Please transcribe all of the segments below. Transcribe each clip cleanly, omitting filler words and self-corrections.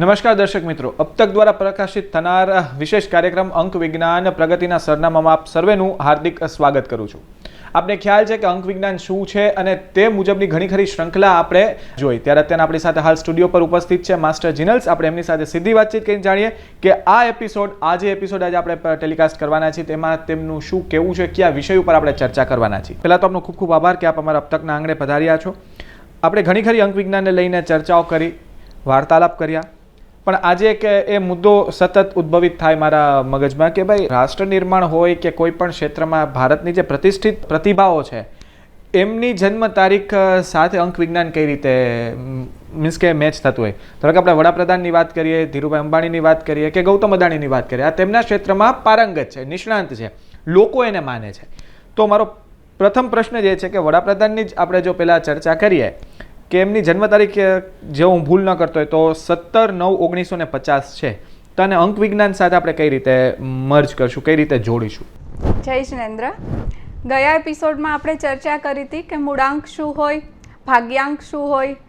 नमस्कार दर्शक मित्रों, अब तक द्वारा प्रकाशित थनार विशेष कार्यक्रम अंक विज्ञान प्रगतिना सरनामामां आप सर्वेનું हार्दिक स्वागत करूं છું। आपने ख्याल है कि अंक विज्ञान શું છે અને તે મુજબની ઘણી ખરી શ્રૃંખલા આપણે જોઈ। ત્યારે અત્યારે આપણી સાથે હાલ સ્ટુડિયો પર ઉપસ્થિત છે માસ્ટર જીનલ્સ। આપણે એમની સાથે સીધી વાતચીત કરીને જાણીએ કે આ એપિસોડ આજે આપણે ટેલિકાસ્ટ કરવાના છીએ તેમાં તેમનું શું કેવું છે, કયા વિષય ઉપર આપણે ચર્ચા કરવાના છીએ। પહેલા તો આપનો ખૂબ ખૂબ આભાર કે આપ અમારા अब तकના આંગણે પધાર્યા છો। આપણે ઘણી ખરી અંક વિજ્ઞાનને લઈને ચર્ચાઓ કરી, વાર્તાલાપ કર્યા, પણ આજે એક એ મુદ્દો સતત ઉદ્ભવિત થાય મારા મગજમાં કે ભાઈ રાષ્ટ્ર નિર્માણ હોય કે કોઈ પણ ક્ષેત્રમાં ભારતની જે પ્રતિષ્ઠિત પ્રતિભાઓ છે એમની જન્મ તારીખ સાથે અંક વિજ્ઞાન કઈ રીતે મીન્સ કે મેચ થતું હોય। ધારો કે આપણે વડાપ્રધાનની વાત કરીએ, ધીરુભાઈ અંબાણીની વાત કરીએ કે ગૌતમ અદાણીની વાત કરીએ, આ તેમના ક્ષેત્રમાં પારંગત છે, નિષ્ણાંત છે, લોકો એને માને છે। તો મારો પ્રથમ પ્રશ્ન જે છે કે વડાપ્રધાનની જ આપણે જો પહેલાં ચર્ચા કરીએ કે એમની જન્મ તારીખ જો હું ભૂલ ન કરતો હોય તો 17/9/1950 છે, તો આને અંક વિજ્ઞાન સાથે આપણે કઈ રીતે મર્જ કરશું, કઈ રીતે જોડીશું? જય જિનેન્દ્ર, ગયા એપિસોડમાં આપણે ચર્ચા કરી હતી કે મૂળાંક શું હોય, ભાગ્યાંક શું હોય,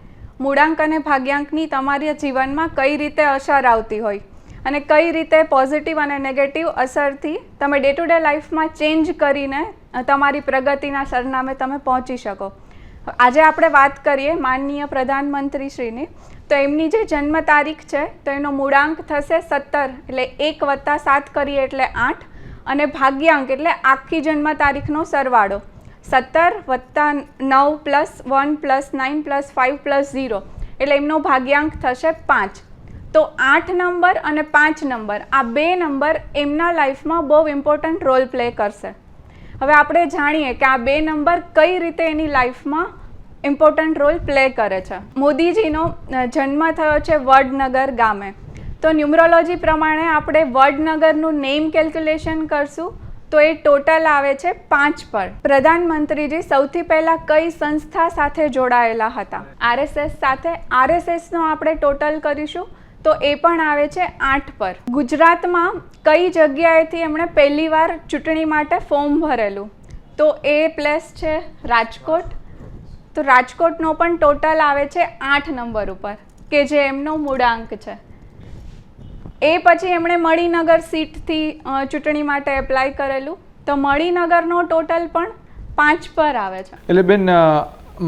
મૂળાંક અને ભાગ્યાંકની તમારા જીવનમાં કઈ રીતે અસર આવતી હોય અને કઈ રીતે પોઝિટિવ અને નેગેટિવ અસરથી તમે ડે ટુ ડે લાઈફમાં ચેન્જ કરીને તમારી પ્રગતિના સરનામે તમે પહોંચી શકો। આજે આપણે વાત કરીએ માનનીય પ્રધાનમંત્રીશ્રીની, તો એમની જે જન્મ તારીખ છે તો એનો મૂળાંક થશે 17, એટલે 1 + 7 કરીએ એટલે 8, અને ભાગ્યાંક એટલે આખી જન્મ તારીખનો સરવાળો 17 + 9 + 1 + 9 + 5 + 0, એટલે એમનો ભાગ્યાંક થશે 5। તો 8 નંબર અને 5 નંબર, આ બે નંબર એમના લાઈફમાં બહુ ઇમ્પોર્ટન્ટ રોલ પ્લે કરશે। હવે આપણે જાણીએ કે આ બે નંબર કઈ રીતે એની લાઈફમાં ઇમ્પોર્ટન્ટ રોલ પ્લે કરે છે। મોદીજીનો જન્મ થયો છે વડનગર ગામે, તો ન્યુમરોલોજી પ્રમાણે આપણે વડનગરનું નેમ કેલ્ક્યુલેશન કરશું તો એ ટોટલ આવે છે 5 પર। પ્રધાનમંત્રીજી સૌથી પહેલાં કઈ સંસ્થા સાથે જોડાયેલા હતા? RSS સાથે। RSSનો આપણે ટોટલ કરીશું તો એ પણ આવે છે 8 પર। ગુજરાતમાં કઈ જગ્યાએથી એમણે પહેલીવાર ચૂંટણી માટે ફોર્મ ભરેલું? તો એ પ્લેસ છે રાજકોટ, તો રાજકોટનો પણ ટોટલ આવે છે 8 નંબર ઉપર કે જે એમનો મૂળાંક છે। એ પછી એમણે મણિનગર સીટથી ચૂંટણી માટે એપ્લાય કરેલું, તો મણિનગરનો ટોટલ પણ 5 પર આવે છે। એટલે બેન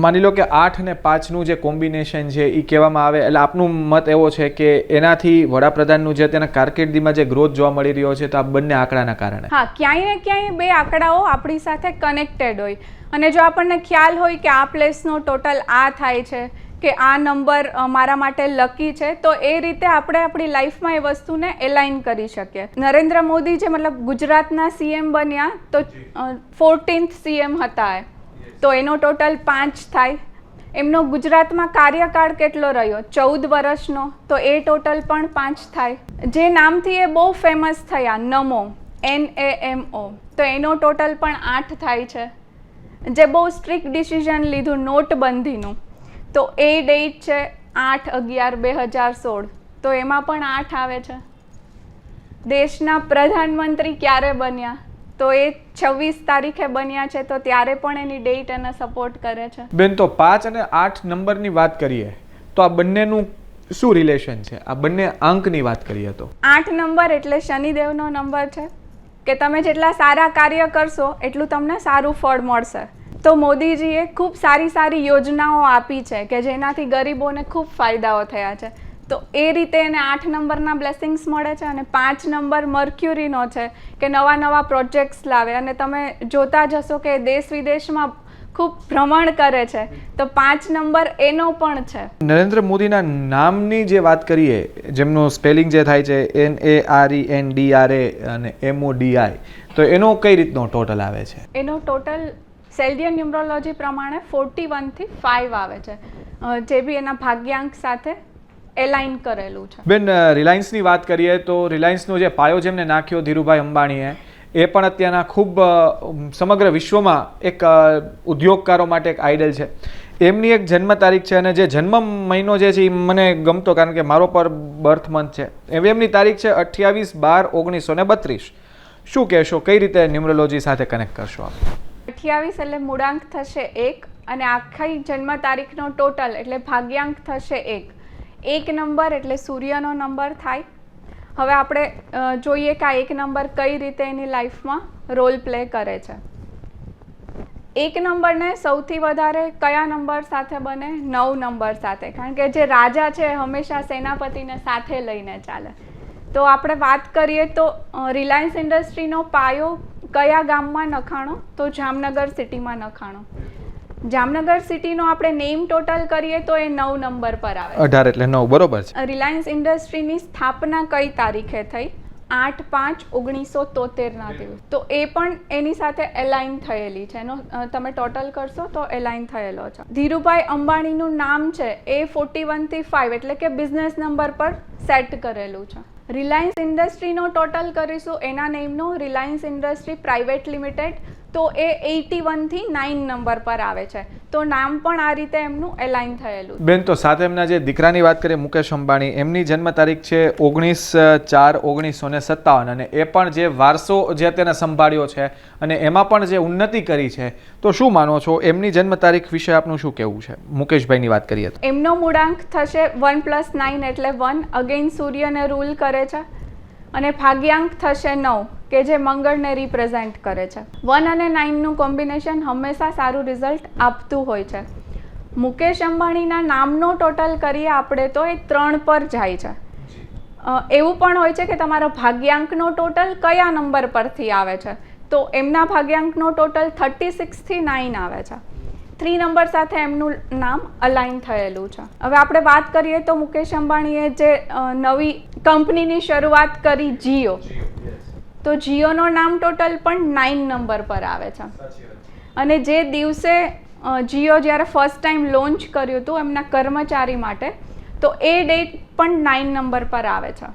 માની લો કે 8 અને 5નું જે કોમ્બિનેશન છે એ કહેવામાં આવે, એટલે આપનું મત એવો છે કે એનાથી વડાપ્રધાનનું જે તેના કારકિર્દીમાં જે ગ્રોથ જોવા મળી રહ્યો છે તો આ બંને આંકડાના કારણે? હા, ક્યાંય ને ક્યાંય બે આંકડાઓ આપણી સાથે કનેક્ટેડ હોય, અને જો આપણને ખ્યાલ હોય કે આ પ્લેસનો ટોટલ આ થાય છે કે આ નંબર મારા માટે લકી છે, તો એ રીતે આપણે આપણી લાઈફમાં એ વસ્તુને એલાઇન કરી શકીએ। નરેન્દ્ર મોદી જે મતલબ ગુજરાતના CM બન્યા તો 14th CM હતા, તો એનો ટોટલ 5 થાય। એમનો ગુજરાતમાં કાર્યકાળ કેટલો રહ્યો? 14 વર્ષનો, તો એ ટોટલ પણ 5 થાય। જે નામથી એ બહુ ફેમસ થયા, નમો, NAMO, તો એનો ટોટલ પણ 8 થાય છે। જે બહુ સ્ટ્રિક્ટ ડિસિઝન લીધું નોટબંધીનું, તો એ ડેટ છે 8/11/2016, તો એમાં પણ 8 આવે છે। દેશના પ્રધાનમંત્રી ક્યારે બન્યા? તો એ 26 તારીખે બન્યા છે, તો ત્યારે પણ એની ડેટ એને સપોર્ટ કરે છે। બેન, તો 5 અને 8 નંબરની વાત કરીએ તો આ બંનેનું શું રિલેશન છે? આ બંને અંકની વાત કરીએ તો 8 નંબર એટલે શનિદેવનો નંબર છે કે તમે જેટલા સારા કાર્ય કરશો એટલું તમને સારું ફળ મળશે। તો મોદીજીએ ખૂબ સારી યોજનાઓ આપી છે કે જેનાથી ગરીબોને ખૂબ ફાયદાઓ થયા છે, તો એ રીતે એને 8 નંબરના બ્લેસિંગ્સ મળે છે। અને 5 નંબર મર્ક્યુરીનો છે કે નવા પ્રોજેક્ટ્સ લાવે, અને તમે જોતા જ હશો કે દેશ વિદેશમાં ખૂબ ભ્રમણ કરે છે, તો 5 નંબર એનો પણ છે। નરેન્દ્ર મોદીના નામની જે વાત કરીએ, જેમનું સ્પેલિંગ જે થાય છે NARENDRA અને MODI, તો એનો કઈ રીતનો ટોટલ આવે છે? એનો ટોટલ સેલ્ડિયન ન્યુમરોલોજી પ્રમાણે 41 થી 5 આવે છે, જે બી એના ભાગ્યાંક સાથે એલાઇન કરેલું છે। બેન, રિલાયન્સની વાત કરીએ તો રિલાયન્સનો જે પાયો જેમને નાખ્યો ધીરુભાઈ અંબાણીએ, એ પણ અત્યારના ખૂબ સમગ્ર વિશ્વમાં એક ઉદ્યોગકારો માટે એક આઇડલ છે। એમની એક જન્મ તારીખ છે, અને જે જન્મ મહિનો જે છે એ મને ગમતો, કારણ કે મારો પર બર્થ મંથ છે, એમની તારીખ છે 28/12/1932। શું કહેશો, કઈ રીતે ન્યુમરોલોજી સાથે કનેક્ટ કરશો આપ? 28 એટલે મૂળાંક થશે 1, અને આખી જન્મ તારીખનો ટોટલ એટલે ભાગ્યાંક થશે 1। એક નંબર એટલે સૂર્યનો નંબર થાય. હવે આપણે જોઈએ કે આ એક નંબર કઈ રીતે એની લાઈફમાં રોલ પ્લે કરે છે. એક નંબરને સૌથી વધારે કયા નંબર સાથે બને? 9 નંબર સાથે, કારણ કે જે રાજા છે હંમેશા સેનાપતિને સાથે લઈને ચાલે. તો આપણે વાત કરીએ તો રિલાયન્સ ઇન્ડસ્ટ્રીનો પાયો કયા ગામમાં નખાણો? તો જામનગર સિટીમાં નખાણો. જામનગર સિટીનો આપણે નેમ ટોટલ કરીએ તો એ 9 નંબર પર આવે. 18 એટલે 9, બરોબર છે. રિલાયન્સ ઇન્ડસ્ટ્રીની સ્થાપના કઈ તારીખે થઈ? 8/5/1973ના દિવસ. તો એ પણ એની સાથે એલાઇન થયેલી છે. એનો તમે ટોટલ કરશો તો એલાઇન થયેલો છે. ધીરુભાઈ અંબાણીનું નામ છે એ 41 થી 5 એટલે કે બિઝનેસ નંબર પર સેટ કરેલું છે. રિલાયન્સ ઇન્ડસ્ટ્રીનો ટોટલ કરીશું એના નેમનો રિલાયન્સ ઇન્ડસ્ટ્રી પ્રાઇવેટ લિમિટેડ, તો એ 81 થી 9 નંબર પર આવે છે. તો નામ પણ આ રીતે એમનું એલાઇન થયેલું. બેન, તો સાથે એમના જે દીકરાની વાત કરીએ મુકેશ અંબાણી, એમની જન્મ તારીખ છે 19/4/1957 અને એ પણ જે વારસો જે તેને સંભાળ્યો છે અને એમાં પણ જે ઉન્નતિ કરી છે, તો શું માનો છો એમની જન્મ તારીખ વિશે આપનું શું કહેવું છે? મુકેશભાઈની વાત કરીએ તો એમનો મૂળાંક થશે 1 + 9 એટલે 1. અગેન સૂર્યને રૂલ કરે છે. અને ભાગ્યાંક થશે 9 કે જે મંગળને રિપ્રેઝેન્ટ કરે છે. 1 અને 9નું કોમ્બિનેશન હંમેશા સારું રિઝલ્ટ આપતું હોય છે. મુકેશ અંબાણીના નામનો ટોટલ કરીએ આપણે તો એ 3 પર જાય છે. એવું પણ હોય છે કે તમારો ભાગ્યાંકનો ટોટલ કયા નંબર પરથી આવે છે? તો એમના ભાગ્યાંકનો ટોટલ 36 થી 9 આવે છે. 3 નંબર સાથે એમનું નામ અલાઇન થયેલું છે. હવે આપણે વાત કરીએ તો મુકેશ અંબાણીએ જે નવી કંપનીની શરૂઆત કરી જીઓ, તો જીઓનો નામ ટોટલ પણ 9 નંબર પર આવે છે. અને જે દિવસે જીઓ જ્યારે ફર્સ્ટ ટાઈમ લોન્ચ કર્યું હતું એમના કર્મચારી માટે, તો એ ડેટ પણ 9 નંબર પર આવે છે.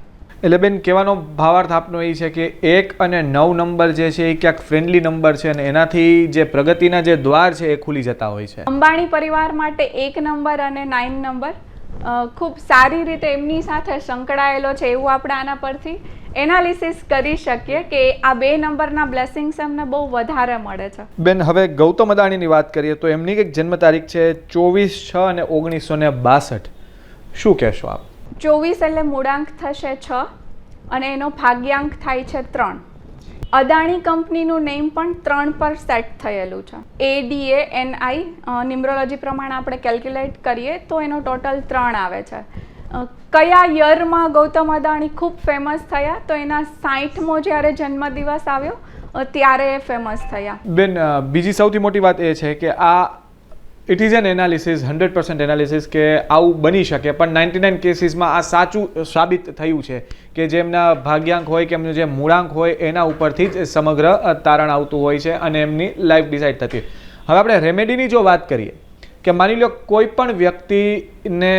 એટલે બેન, કહેવાનો ભાવાર્થ આપનો એ છે કે 1 અને 9 નંબર જે છે એ ક્યાંક ફ્રેન્ડલી નંબર છે અને એનાથી જે પ્રગતિના જે દ્વાર છે એ ખુલી જતા હોય છે. અંબાણી પરિવાર માટે 1 નંબર અને 9 નંબર ખૂબ સારી રીતે એમની સાથે સંકળાયેલો છે એવું આપણે આના પરથી એનાલિસિસ કરી શકીએ કે આ 2 નંબરના બ્લેસિંગ્સ એમને બહુ વધારે મળે છે. બેન, હવે ગૌતમ અદાણીની વાત કરીએ તો એમની એક જન્મ તારીખ છે 24/6/1962. શું કહેશો આપ? 24 એટલે મૂળાંક થશે 6 અને એનો ભાગ્યાંક થાય છે 3. અદાણી કંપનીનું નેમ પણ 3 પર સેટ થયેલું છે. ADANI ન્યુમરોલોજી પ્રમાણે આપણે કેલ્ક્યુલેટ કરીએ તો એનો ટોટલ 3 આવે છે. કયા યરમાં ગૌતમ અદાણી ખૂબ ફેમસ થયા? તો એના 60મો જ્યારે જન્મદિવસ આવ્યો ત્યારે એ ફેમસ થયા. બેન, બીજી સૌથી મોટી વાત એ છે કે આ it is an analysis, 100% analysis કે આવું બની શકે, પણ 99 કેસીસમાં આ સાચું સાબિત થયું છે કે જે એમના ભાગ્યાંક હોય કે એમનું જે મૂળાંક હોય એના ઉપરથી જ સમગ્ર તારણ આવતું હોય છે અને એમની લાઈફ ડિસાઇડ થતી. હવે આપણે રેમેડીની જો વાત કરીએ કે માની લો કોઈ પણ વ્યક્તિને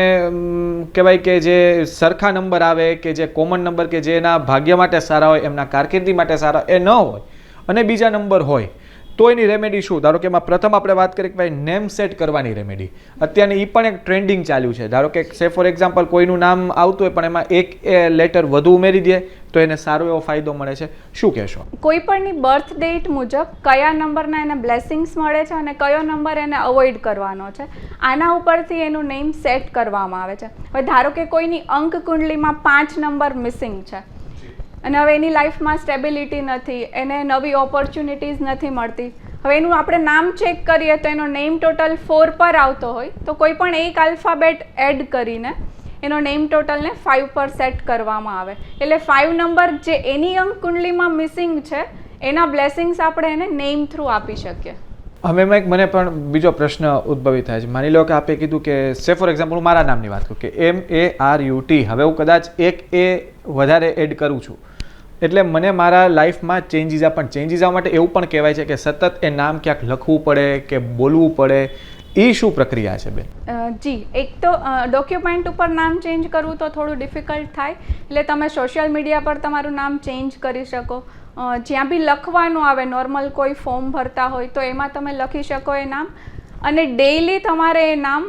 કહેવાય કે જે સરખા નંબર આવે કે જે કોમન નંબર કે જે એના ભાગ્ય માટે સારા હોય, એમના કારકિર્દી માટે સારા એ ન હોય અને બીજા નંબર હોય, તો એની રેમેડી શું? ધારો કે એમાં પ્રથમ આપણે વાત કરીએ કે ભાઈ નેમ સેટ કરવાની રેમેડી. અત્યારની એ પણ એક ટ્રેન્ડિંગ ચાલ્યું છે. ધારો કે સે ફોર એક્ઝામ્પલ કોઈનું નામ આવતું હોય પણ એમાં એક લેટર વધુ ઉમેરી દે તો એને સારો એવો ફાયદો મળે છે. શું કહેશો? કોઈ પણની બર્થ ડેટ મુજબ કયા નંબરના એને બ્લેસિંગ્સ મળે છે અને કયો નંબર એને અવોઇડ કરવાનો છે, આના ઉપરથી એનું નેમ સેટ કરવામાં આવે છે. હવે ધારો કે કોઈની અંક કુંડલીમાં 5 નંબર મિસિંગ છે અને હવે એની લાઈફમાં સ્ટેબિલિટી નથી, એને નવી ઓપોર્ચ્યુનિટીઝ નથી મળતી. હવે એનું આપણે નામ ચેક કરીએ તો એનો નેમ ટોટલ 4 પર આવતો હોય તો કોઈ પણ એક આલ્ફાબેટ એડ કરીને એનો નેમ ટોટલને 5 પર સેટ કરવામાં આવે. એટલે 5 નંબર જે એની અંક કુંડલીમાં મિસિંગ છે એના બ્લેસિંગ્સ આપણે એને નેમ થ્રુ આપી શકીએ. હવે મને પણ બીજો પ્રશ્ન ઉદ્ભવી થાય છે. માની લો કે આપે કીધું કે સે ફોર એક્ઝામ્પલ હું મારા નામની વાત કરું કે MARUT, હવે હું કદાચ એક એ વધારે એડ કરું છું એટલે મને મારા લાઈફમાં ચેન્જીસ આવવા માટે એવું પણ કહેવાય છે કે સતત એ નામ ક્યાંક લખવું પડે કે બોલવું પડે. એ શું પ્રક્રિયા છે બેન? જી, એક તો ડોક્યુમેન્ટ ઉપર નામ ચેન્જ કરવું તો થોડું ડિફિકલ્ટ થાય, એટલે તમે સોશિયલ મીડિયા પર તમારું નામ ચેન્જ કરી શકો. જ્યાં બી લખવાનું આવે, નોર્મલ કોઈ ફોર્મ ભરતા હોય તો એમાં તમે લખી શકો એ નામ. અને ડેઇલી તમારે એ નામ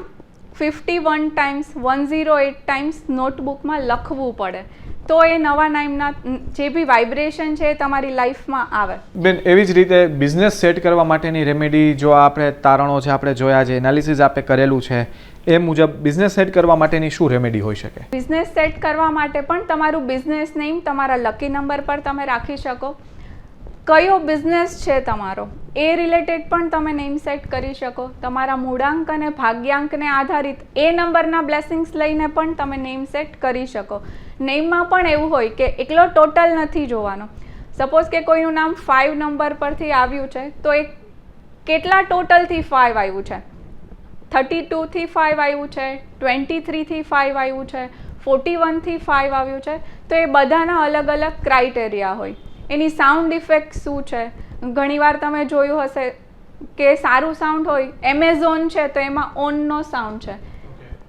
51 ટાઈમ્સ 108 ટાઈમ્સ નોટબુકમાં લખવું પડે. તો એ નવા નામના જે બી વાઇબ્રેશન છે એ તમારી લાઈફમાં આવે. બેન, એવી જ રીતે બિઝનેસ સેટ કરવા માટેની રેમેડી, જો આપણે તારણો છે આપણે જોયા છે, એનાલિસિસ આપણે કરેલું છે, એ મુજબ બિઝનેસ સેટ કરવા માટેની શું રેમેડી હોઈ શકે? બિઝનેસ સેટ કરવા માટે પણ તમારું બિઝનેસ નેમ તમારા લકી નંબર પર તમે રાખી શકો. કયો બિઝનેસ છે તમારો એ રિલેટેડ પણ તમે નેમ સેટ કરી શકો. તમારા મૂળાંક અને ભાગ્યાંકને આધારિત એ નંબરના બ્લેસિંગ્સ લઈને પણ તમે નેમ સેટ કરી શકો. નેમમાં પણ એવું હોય કે એકલો ટોટલ નથી જોવાનો. સપોઝ કે કોઈનું નામ 5 નંબર પરથી આવ્યું છે તો એ કેટલા ટોટલથી 5 આવ્યું છે, 32થી 5 આવ્યું છે, 23થી 5 આવ્યું છે, 41થી 5 આવ્યું છે, તો એ બધાના અલગ અલગ ક્રાઇટેરિયા હોય. એની સાઉન્ડ ઇફેક્ટ શું છે? ઘણીવાર તમે જોયું હશે કે સારું સાઉન્ડ હોય, એમેઝોન છે તો એમાં ઓનનો સાઉન્ડ છે,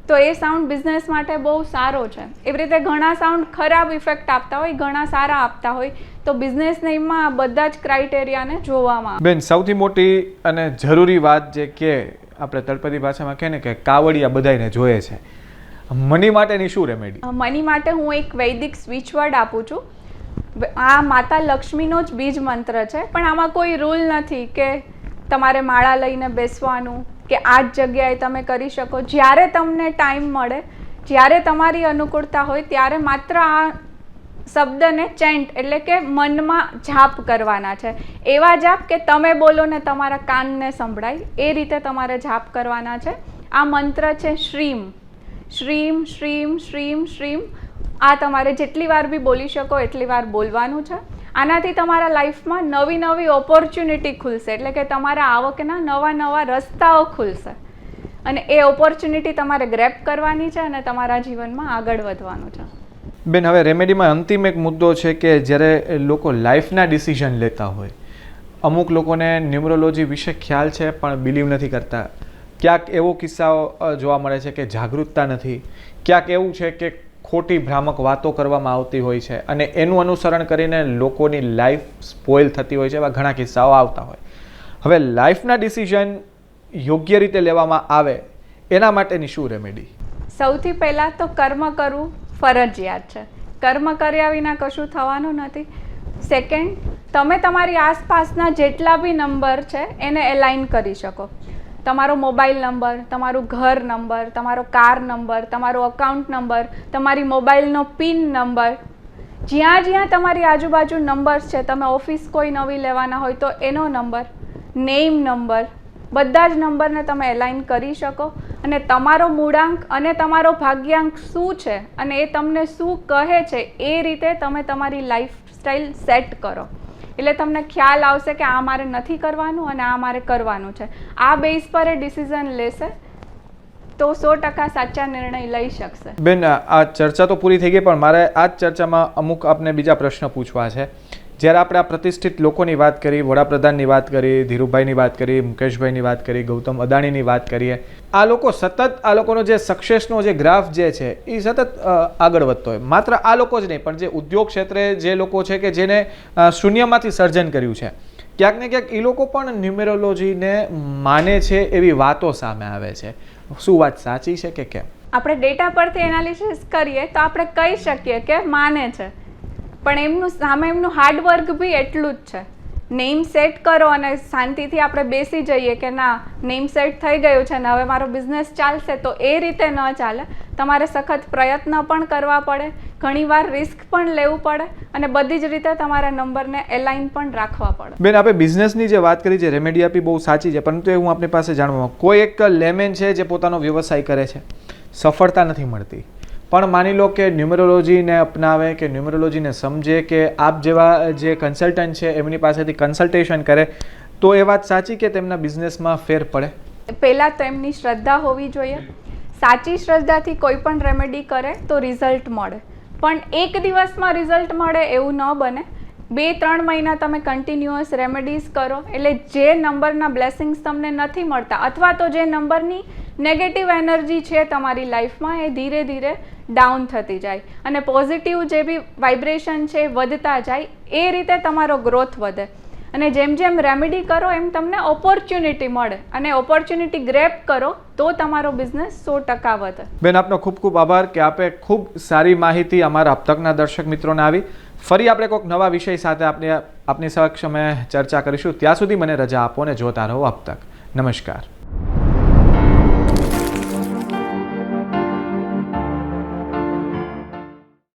તો એ સાઉન્ડ બિઝનેસ માટે બહુ સારો છે. એવી રીતે ઘણા સાઉન્ડ ખરાબ ઇફેક્ટ આપતા હોય, ઘણા સારા આપતા હોય, તો બિઝનેસ નેમમાં આ બધા જ ક્રાઇટેરિયાને જોવામાં આવે. બેન, સૌથી મોટી અને જરૂરી વાત જે કે આપણે તળપદી ભાષામાં કહે ને કે કાવડિયા બધાયને જોઈએ છે, મની માટેની શું રેમેડી? મની માટે હું એક વૈદિક સ્વિચ વર્ડ આપું છું. આ માતા લક્ષ્મીનો જ બીજ મંત્ર છે, પણ આમાં કોઈ રૂલ નથી કે તમારે માળા લઈને બેસવાનું કે આ જ જગ્યાએ તમે કરી શકો. જ્યારે તમને ટાઈમ મળે, જ્યારે તમારી અનુકૂળતા હોય ત્યારે માત્ર આ શબ્દને ચેન્ટ એટલે કે મનમાં જાપ કરવાના છે. એવા જાપ કે તમે બોલો ને તમારા કાનને સંભળાય એ રીતે તમારે જાપ કરવાના છે. આ મંત્ર છે શ્રીમ, શ્રીમ શ્રીમ શ્રીમ શ્રીમ. આ તમારે જેટલી વાર બી બોલી શકો એટલી વાર બોલવાનું છે. આનાથી તમારા લાઈફમાં નવી નવી ઓપોર્ચ્યુનિટી ખુલશે, એટલે કે તમારા આવકના નવા નવા રસ્તાઓ ખુલશે અને એ ઓપોર્ચ્યુનિટી તમારે ગ્રેપ કરવાની છે અને તમારા જીવનમાં આગળ વધવાનું છે. બેન, હવે રેમેડીમાં અંતિમ એક મુદ્દો છે કે જ્યારે લોકો લાઈફના ડિસિઝન લેતા હોય, અમુક લોકોને ન્યુમરોલોજી વિશે ખ્યાલ છે પણ બિલીવ નથી કરતા. ક્યાંક એવો કિસ્સાઓ જોવા મળે છે કે જાગૃતતા નથી, ક્યાંક એવું છે કે ખોટી ભ્રામક વાતો કરવામાં આવતી હોય છે અને એનું અનુસરણ કરીને લોકોની લાઈફ સ્પોઇલ થતી હોય છે. એવા ઘણા કિસ્સાઓ આવતા હોય. હવે લાઈફના ડિસિઝન યોગ્ય રીતે લેવામાં આવે એના માટેની શું રેમેડી? સૌથી પહેલાં તો કર્મ કરવું ફરજિયાત છે. કર્મ કર્યા વિના કશું થવાનું નથી. સેકન્ડ, તમે તમારી આસપાસના જેટલા બી નંબર છે એને એલાઇન કરી શકો. તમારો મોબાઈલ નંબર, તમારું ઘર નંબર, તમારો કાર નંબર, તમારો અકાઉન્ટ નંબર, તમારી મોબાઈલનો પિન નંબર, જ્યાં જ્યાં તમારી આજુબાજુ નંબર્સ છે, તમે ઓફિસ કોઈ નવી લેવાના હોય તો એનો નંબર, નેમ નંબર, બધા જ નંબરને તમે એલાઇન કરી શકો અને તમારો મૂળાંક અને તમારો ભાગ્યાંક શું છે અને એ તમને શું કહે છે એ રીતે તમે તમારી લાઈફસ્ટાઈલ સેટ કરો. એટલે તમને ખ્યાલ આવશે કે આ મારે નથી કરવાનું અને આ મારે કરવાનું છે. આ બેઝ પર એ ડિસિઝન લેશે તો 100% સાચા નિર્ણય લઈ શકશે. બેન, આ ચર્ચા તો પૂરી થઈ ગઈ પણ મારે આ જ ચર્ચામાં અમુક આપને બીજા પ્રશ્ન પૂછવા છે. જ્યારે આપણે આ પ્રતિષ્ઠિત લોકોની વાત કરી, વડાપ્રધાનની વાત કરી, ધીરુભાઈની વાત કરી, મુકેશભાઈની વાત કરી, ગૌતમ અદાણીની વાત કરીએ, આ લોકો સતત આ લોકોનો જે સક્સેસનો જે ગ્રાફ જે છે એ સતત આગળ વધતો હોય. માત્ર આ લોકો જ નહીં પણ જે ઉદ્યોગ ક્ષેત્રે જે લોકો છે કે જેને શૂન્યમાંથી સર્જન કર્યું છે, ક્યાંક ને ક્યાંક એ લોકો પણ ન્યુમેરોલોજીને માને છે એવી વાતો સામે આવે છે. શું વાત સાચી છે કે કેમ? આપણે ડેટા પરથી એનાલિસિસ કરીએ તો આપણે કહી શકીએ કે માને છે, પણ એમનું સામે એમનું હાર્ડવર્ક બી એટલું જ છે. નેમ સેટ કરો અને શાંતિથી આપણે બેસી જઈએ કે ના નેમ સેટ થઈ ગયું છે ને હવે મારો બિઝનેસ ચાલશે, તો એ રીતે ન ચાલે. તમારે સખત પ્રયત્ન પણ કરવા પડે, ઘણીવાર રિસ્ક પણ લેવું પડે અને બધી જ રીતે તમારા નંબરને એલાઇન પણ રાખવા પડે. બેન, આપણે બિઝનેસની જે વાત કરી છે, રેમેડી આપી બહુ સાચી છે, પરંતુ એ હું આપણી પાસે જાણવા, કોઈ એક લેમેન છે જે પોતાનો વ્યવસાય કરે છે, સફળતા નથી મળતી, પણ માની લો કે ન્યુમરોલોજીને અપનાવે કે ન્યુમરોલોજીને સમજે કે આપ જેવા જે કન્સલ્ટન્ટ છે એમની પાસેથી કન્સલ્ટેશન કરે, તો એ વાત સાચી કે તેમના બિઝનેસમાં ફેર પડે? પહેલાં તો એમની શ્રદ્ધા હોવી જોઈએ. સાચી શ્રદ્ધાથી કોઈ પણ રેમેડી કરે તો રિઝલ્ટ મળે, પણ એક દિવસમાં રિઝલ્ટ મળે એવું ન બને. 2-3 મહિના તમે કન્ટિન્યુઅસ રેમેડીઝ કરો એટલે જે નંબરના બ્લેસિંગ્સ તમને નથી મળતા અથવા તો જે નંબરની નેગેટિવ એનર્જી છે તમારી લાઈફમાં એ ધીરે ધીરે ડાઉન થતી જાય અને પોઝિટિવ જે બી વાઇબ્રેશન છે વધતા જાય, એ રીતે તમારો ગ્રોથ વધે. અને જેમ જેમ રેમેડી કરો એમ તમને ઓપોર્ચ્યુનિટી મળે અને ઓપોર્ચ્યુનિટી ગ્રેપ કરો તો તમારો બિઝનેસ 100% વધે. બેન, આપનો ખૂબ ખૂબ આભાર કે આપે ખૂબ સારી માહિતી અમારા હબતકના દર્શક મિત્રોને આવી. ફરી આપણે કોઈક નવા વિષય સાથે આપની સમક્ષ અમે ચર્ચા કરીશું. ત્યાં સુધી મને રજા આપો અને જોતા રહો હબતક. નમસ્કાર.